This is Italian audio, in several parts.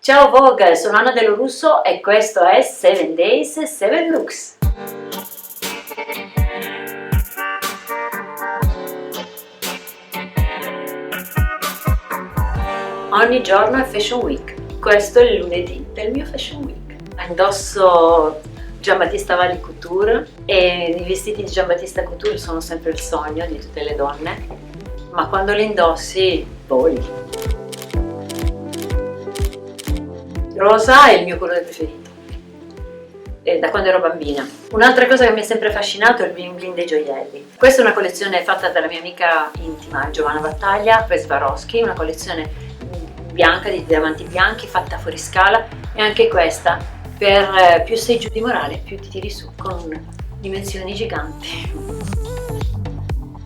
Ciao Vogue, sono Anna Dello Russo e questo è 7 Days 7 Looks. Ogni giorno è Fashion Week, questo è il lunedì del mio Fashion Week. Indosso Giambattista Valli Couture e i vestiti di Giambattista Couture sono sempre il sogno di tutte le donne, ma quando li indossi voli. Rosa è il mio colore preferito, da quando ero bambina. Un'altra cosa che mi ha sempre affascinato è il bling bling dei gioielli. Questa è una collezione fatta dalla mia amica intima Giovanna Battaglia per Swarovski, una collezione bianca di diamanti bianchi fatta fuori scala, e anche questa per più sei giù di morale più ti tiri su, con dimensioni giganti.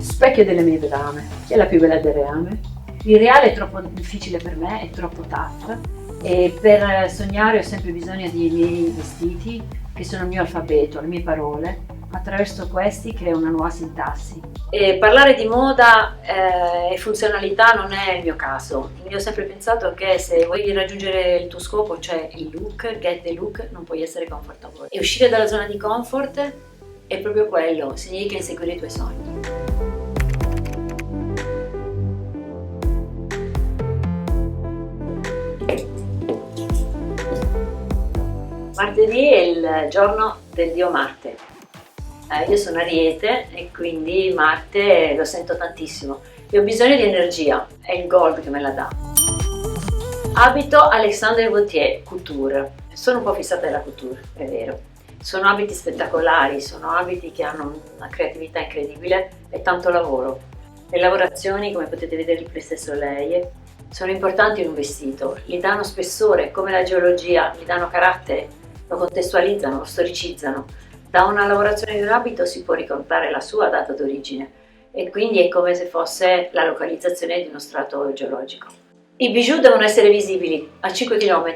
Specchio delle mie dame, chi è la più bella del reame? Il reale è troppo difficile per me, è troppo tough. E per sognare ho sempre bisogno dei miei vestiti, che sono il mio alfabeto, le mie parole. Attraverso questi creo una nuova sintassi. E parlare di moda e funzionalità non è il mio caso. Io ho sempre pensato che se vuoi raggiungere il tuo scopo, cioè il look, get the look, non puoi essere comfortable. E uscire dalla zona di comfort è proprio quello, significa inseguire i tuoi sogni. Martedì è il giorno del dio Marte. Io sono Ariete e quindi Marte lo sento tantissimo. E ho bisogno di energia, è il gold che me la dà. Abito Alexandre Vauthier Couture. Sono un po' fissata della couture, è vero. Sono abiti spettacolari, sono abiti che hanno una creatività incredibile e tanto lavoro. Le lavorazioni, come potete vedere riprese soleil, sono importanti in un vestito. Gli danno spessore, come la geologia, gli danno carattere. Lo contestualizzano, lo storicizzano. Da una lavorazione di un abito si può ricordare la sua data d'origine e quindi è come se fosse la localizzazione di uno strato geologico. I bijou devono essere visibili a 5 km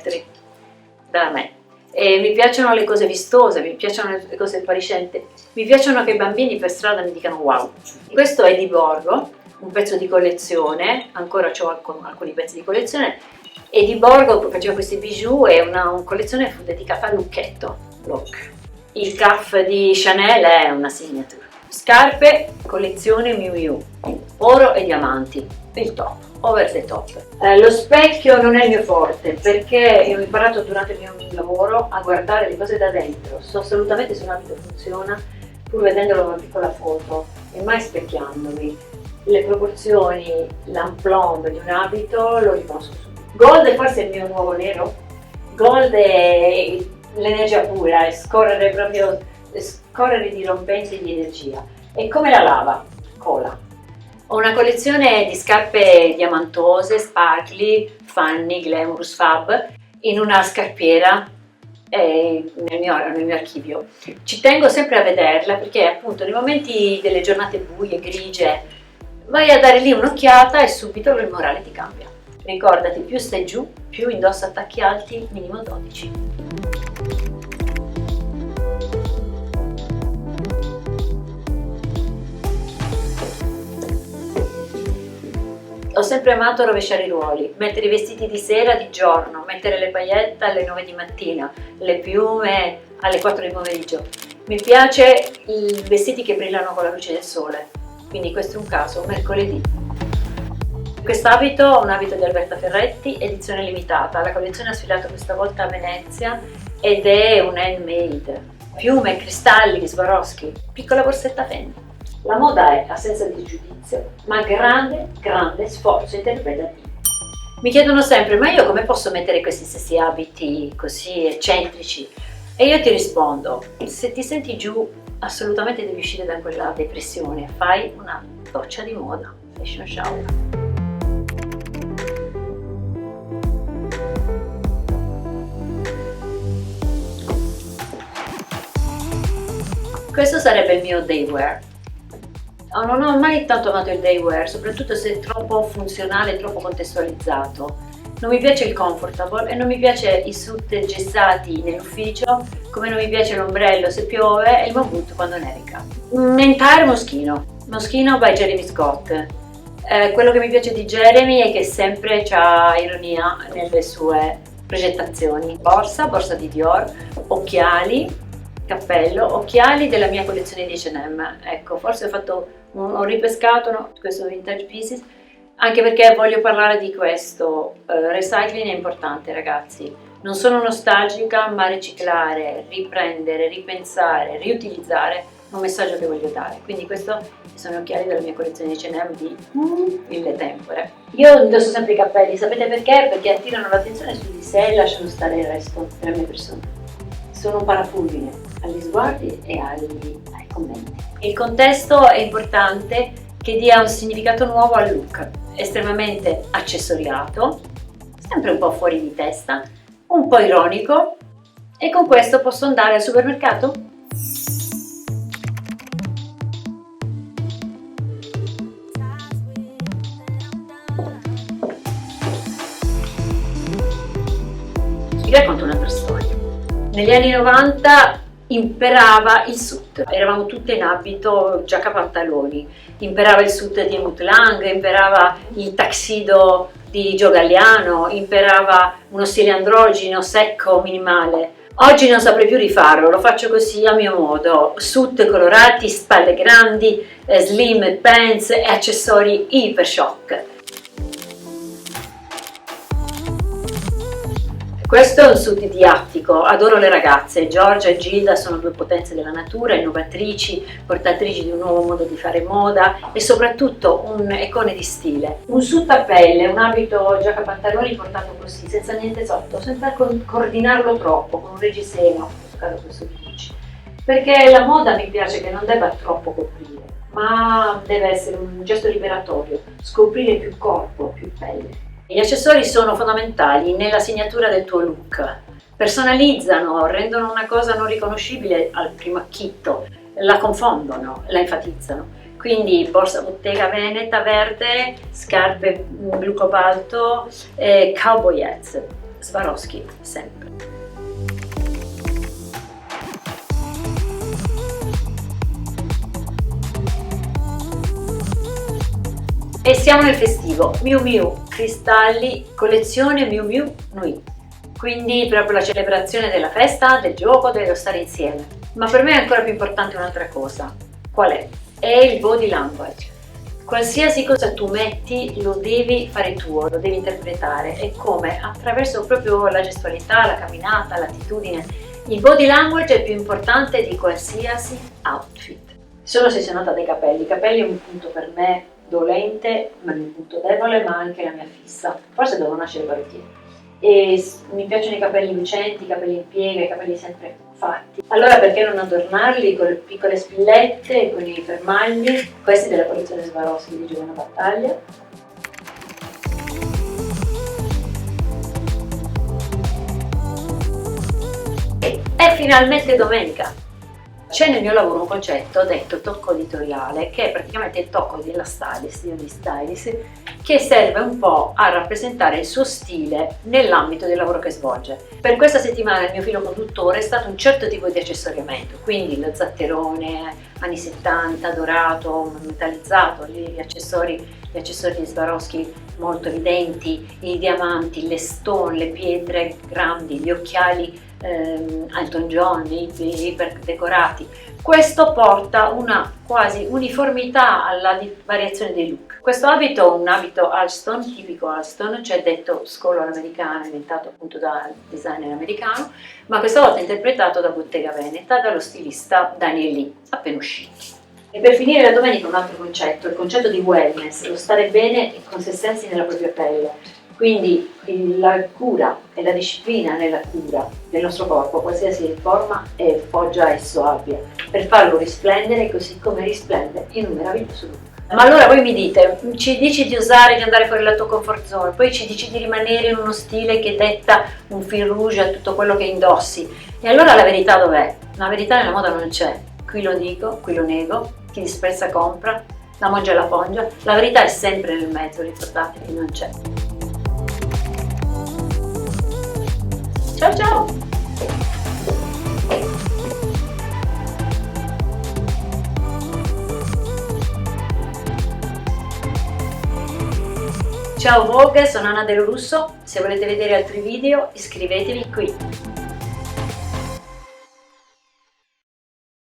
da me e mi piacciono le cose vistose, mi piacciono le cose appariscenti, mi piacciono che i bambini per strada mi dicano wow. Questo è di Borgo, un pezzo di collezione, ancora ho alcuni pezzi di collezione. E di Borgo faceva questi bijou e una collezione fu dedicata al lucchetto, look. Il cuff di Chanel è una signature. Scarpe, collezione Miu Miu, oro e diamanti, il top, over the top. Lo specchio non è il mio forte perché io ho imparato durante il mio lavoro a guardare le cose da dentro. So assolutamente se un abito funziona pur vedendolo in una piccola foto e mai specchiandomi. Le proporzioni, l'amplomb di un abito lo riconosco subito. Gold è forse il mio nuovo nero. Gold è l'energia pura, è scorrere dirompente di energia. E come la lava? Cola. Ho una collezione di scarpe diamantose, sparkly, funny, glamorous, fab, in una scarpiera nel mio archivio. Ci tengo sempre a vederla perché appunto nei momenti delle giornate buie, grigie, vai a dare lì un'occhiata e subito il morale ti cambia. Ricordati, più stai giù, più indossa attacchi alti, minimo 12. Ho sempre amato rovesciare i ruoli, mettere i vestiti di sera di giorno, mettere le paillette alle 9 di mattina, le piume alle 4 di pomeriggio. Mi piace i vestiti che brillano con la luce del sole, quindi questo è un caso, mercoledì. Quest'abito è un abito di Alberta Ferretti, edizione limitata. La collezione ha sfilato questa volta a Venezia ed è un handmade. Piume, cristalli di Swarovski, piccola borsetta Fendi. La moda è assenza di giudizio, ma grande sforzo interpretativo. Mi chiedono sempre, ma io come posso mettere questi stessi abiti così eccentrici? E io ti rispondo, se ti senti giù, assolutamente devi uscire da quella depressione. Fai una doccia di moda, fashion shower. Questo sarebbe il mio day wear. Non ho mai tanto amato il day wear, soprattutto se è troppo funzionale, troppo contestualizzato. Non mi piace il comfortable e non mi piace i suit gessati nell'ufficio, come non mi piace l'ombrello se piove e il boot quando nevica. Entire Moschino by Jeremy Scott. Quello che mi piace di Jeremy è che sempre c'ha ironia nelle sue progettazioni, borsa di Dior, occhiali, cappello, occhiali della mia collezione di H&M. Ecco, forse ho ripescato, no, questo vintage pieces, anche perché voglio parlare di questo. Recycling è importante, ragazzi. Non sono nostalgica, ma riciclare, riprendere, ripensare, riutilizzare è un messaggio che voglio dare. Quindi questi sono gli occhiali della mia collezione di H&M di Mille Tempore. Io indosso sempre i cappelli, sapete perché? Perché attirano l'attenzione su di sé e lasciano stare il resto della mia persona. Sono un parafulmine agli sguardi e ai commenti. Il contesto è importante, che dia un significato nuovo al look, estremamente accessoriato, sempre un po' fuori di testa, un po' ironico, e con questo posso andare al supermercato? Vi racconto un'altra storia. Negli anni 90 imperava il suit, eravamo tutte in abito, giacca pantaloni, imperava il suit di Helmut Lang, imperava il tuxedo di Joe Galliano, imperava uno stile androgino, secco, minimale. Oggi non saprei più rifarlo, lo faccio così a mio modo, suit colorati, spalle grandi, slim pants e accessori iper shock. Questo è un suit di Attico, adoro le ragazze, Giorgia e Gilda sono due potenze della natura, innovatrici, portatrici di un nuovo modo di fare moda e soprattutto icone di stile. Un suit a pelle, un abito giacca pantaloni portato così, senza niente sotto, senza coordinarlo troppo, con un reggiseno, in questo caso questo perché la moda mi piace che non debba troppo coprire, ma deve essere un gesto liberatorio, scoprire più corpo, più pelle. Gli accessori sono fondamentali nella segnatura del tuo look, personalizzano, rendono una cosa non riconoscibile al primo acchitto, la confondono, la enfatizzano. Quindi borsa Bottega Veneta verde, scarpe blu cobalto, cowboyettes, Swarovski sempre. E siamo nel festivo, Miu Miu, cristalli, collezione Miu Miu Nui. Quindi proprio la celebrazione della festa, del gioco, dello stare insieme. Ma per me è ancora più importante un'altra cosa. Qual è? È il body language. Qualsiasi cosa tu metti lo devi fare tuo, lo devi interpretare. E come? Attraverso proprio la gestualità, la camminata, l'attitudine. Il body language è più importante di qualsiasi outfit. Sono ossessionata dai capelli. I capelli è un punto per me dolente, ma il punto debole, ma anche la mia fissa. Forse devo nascere parrucchiere. E mi piacciono i capelli lucenti, i capelli in piega, i capelli sempre fatti. Allora perché non adornarli con le piccole spillette, con i fermagli, questi della collezione Swarovski di Giovanna Battaglia. È finalmente domenica! C'è nel mio lavoro un concetto detto tocco editoriale, che è praticamente il tocco della stylist, di ogni stylist, che serve un po' a rappresentare il suo stile nell'ambito del lavoro che svolge. Per questa settimana il mio filo conduttore è stato un certo tipo di accessoriamento, quindi lo zatterone anni 70, dorato, metallizzato, gli accessori di Swarovski molto evidenti, i diamanti, le stone, le pietre grandi, gli occhiali Elton John, iper decorati. Questo porta una quasi uniformità alla variazione dei look. Questo abito è un abito Alston, tipico Alston, cioè detto scolo all'americana, inventato appunto dal designer americano, ma questa volta interpretato da Bottega Veneta, dallo stilista Daniel Lee, appena uscito. E per finire la domenica un altro concetto, il concetto di wellness, lo stare bene e con se stessi nella propria pelle. Quindi la cura e la disciplina nella cura del nostro corpo, qualsiasi forma e foggia esso abbia, per farlo risplendere così come risplende in un meraviglioso look. Ma allora voi mi dite, ci dici di osare, di andare fuori dalla tua comfort zone, poi ci dici di rimanere in uno stile che detta un fil rouge a tutto quello che indossi. E allora la verità dov'è? La verità nella moda non c'è. Qui lo dico, qui lo nego, chi disprezza compra, la mangia e la pongia. La verità è sempre nel mezzo, ricordatevi, non c'è. Ciao ciao! Ciao! Ciao Vogue, sono Anna Del Russo, se volete vedere altri video iscrivetevi qui.